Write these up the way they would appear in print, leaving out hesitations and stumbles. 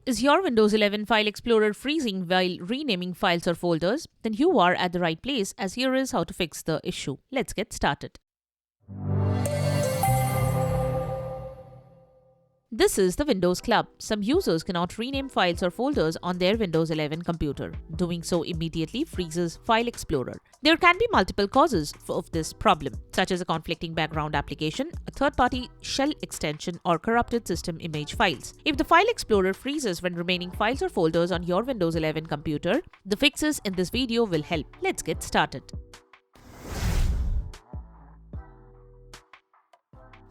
Is your Windows 11 File Explorer freezing while renaming files or folders? Then you are at the right place, as here is how to fix the issue. Let's get started. This is the Windows Club. Some users cannot rename files or folders on their Windows 11 computer. Doing so immediately freezes File Explorer. There can be multiple causes of this problem, such as a conflicting background application, a third-party shell extension, or corrupted system image files. If the File Explorer freezes when remaining files or folders on your Windows 11 computer, the fixes in this video will help. Let's get started.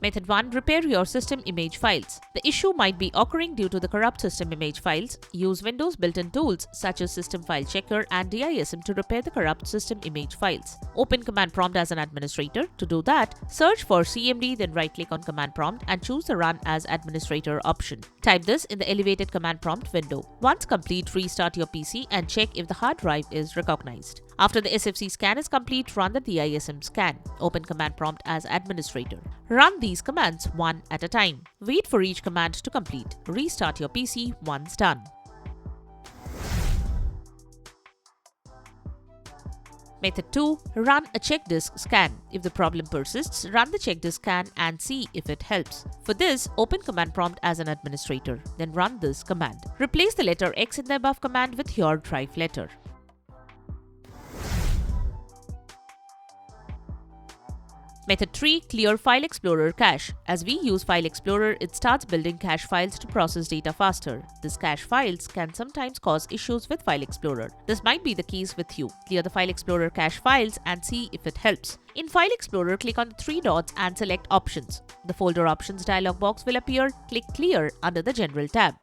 Method 1. Repair your system image files. The issue might be occurring due to the corrupt system image files. Use Windows built-in tools such as System File Checker and DISM to repair the corrupt system image files. Open Command Prompt as an administrator. To do that, search for CMD, then right-click on Command Prompt and choose the Run as Administrator option. Type this in the elevated Command Prompt window. Once complete, restart your PC and check if the hard drive is recognized. After the SFC scan is complete, run the DISM scan. Open Command Prompt as administrator. Run these commands one at a time. Wait for each command to complete. Restart your PC once done. Method 2. Run a chkdsk scan. If the problem persists, run the chkdsk scan and see if it helps. For this, open Command Prompt as an administrator. Then run this command. Replace the letter X in the above command with your drive letter. Method 3. Clear File Explorer cache. As we use File Explorer, it starts building cache files to process data faster. These cache files can sometimes cause issues with File Explorer. This might be the case with you. Clear the File Explorer cache files and see if it helps. In File Explorer, click on the three dots and select Options. The Folder Options dialog box will appear. Click Clear under the General tab.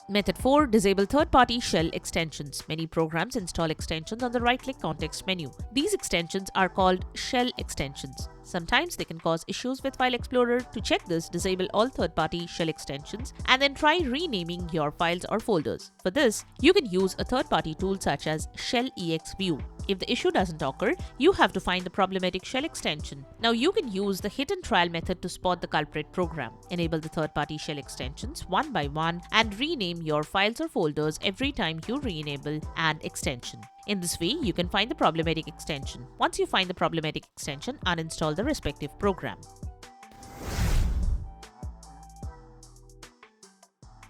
Method 4. Disable third-party shell extensions. Many programs install extensions on the right-click context menu. These extensions are called shell extensions. Sometimes they can cause issues with File Explorer. To check this, disable all third-party shell extensions and then try renaming your files or folders. For this, you can use a third-party tool such as shellexview. If the issue doesn't occur, you have to find the problematic shell extension. Now you can use the hit and trial method to spot the culprit program. Enable the third-party shell extensions one by one and rename your files or folders every time you re-enable an extension. In this way, you can find the problematic extension. Once you find the problematic extension, uninstall the respective program.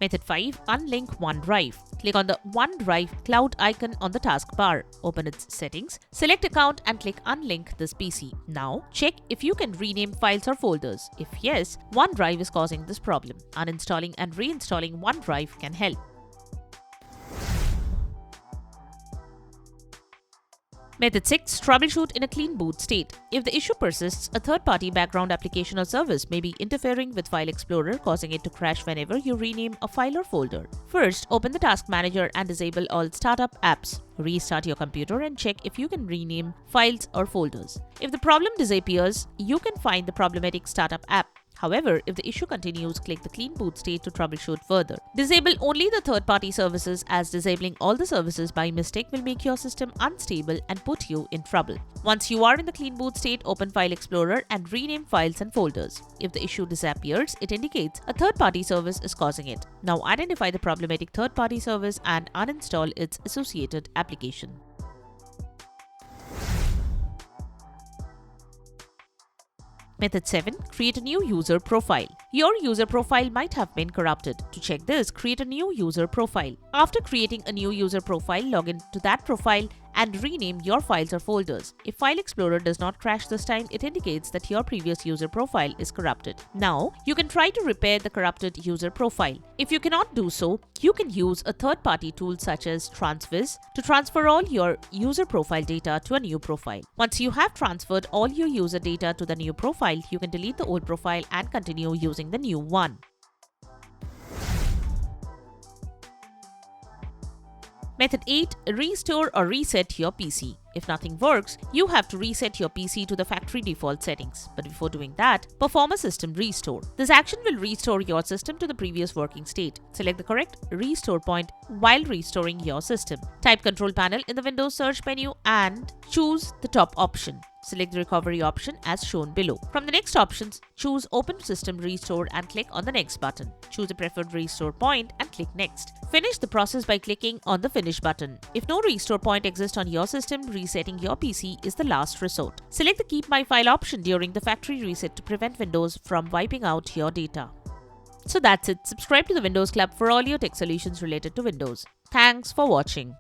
Method 5. Unlink OneDrive. Click on the OneDrive cloud icon on the taskbar. Open its settings, select account and click Unlink this PC. Now, check if you can rename files or folders. If yes, OneDrive is causing this problem. Uninstalling and reinstalling OneDrive can help. Method 6. Troubleshoot in a clean boot state. If the issue persists, a third-party background application or service may be interfering with File Explorer, causing it to crash whenever you rename a file or folder. First, open the Task Manager and disable all startup apps. Restart your computer and check if you can rename files or folders. If the problem disappears, you can find the problematic startup app. However, if the issue continues, click the Clean Boot state to troubleshoot further. Disable only the third-party services, as disabling all the services by mistake will make your system unstable and put you in trouble. Once you are in the Clean Boot state, open File Explorer and rename files and folders. If the issue disappears, it indicates a third-party service is causing it. Now identify the problematic third-party service and uninstall its associated application. Method 7. Create a new user profile. Your user profile might have been corrupted. To check this, create a new user profile. After creating a new user profile, log in to that profile and rename your files or folders. If File Explorer does not crash this time, it indicates that your previous user profile is corrupted. Now, you can try to repair the corrupted user profile. If you cannot do so, you can use a third-party tool such as Transviz to transfer all your user profile data to a new profile. Once you have transferred all your user data to the new profile, you can delete the old profile and continue using the new one. Method 8. Restore or reset your PC. If nothing works, you have to reset your PC to the factory default settings. But before doing that, perform a system restore. This action will restore your system to the previous working state. Select the correct restore point while restoring your system. Type Control Panel in the Windows search menu and choose the top option. Select the recovery option as shown below. From the next options, choose Open System Restore and click on the Next button. Choose a preferred restore point and click Next. Finish the process by clicking on the Finish button. If no restore point exists on your system, resetting your PC is the last resort. Select the Keep My File option during the factory reset to prevent Windows from wiping out your data. So that's it. Subscribe to the Windows Club for all your tech solutions related to Windows. Thanks for watching.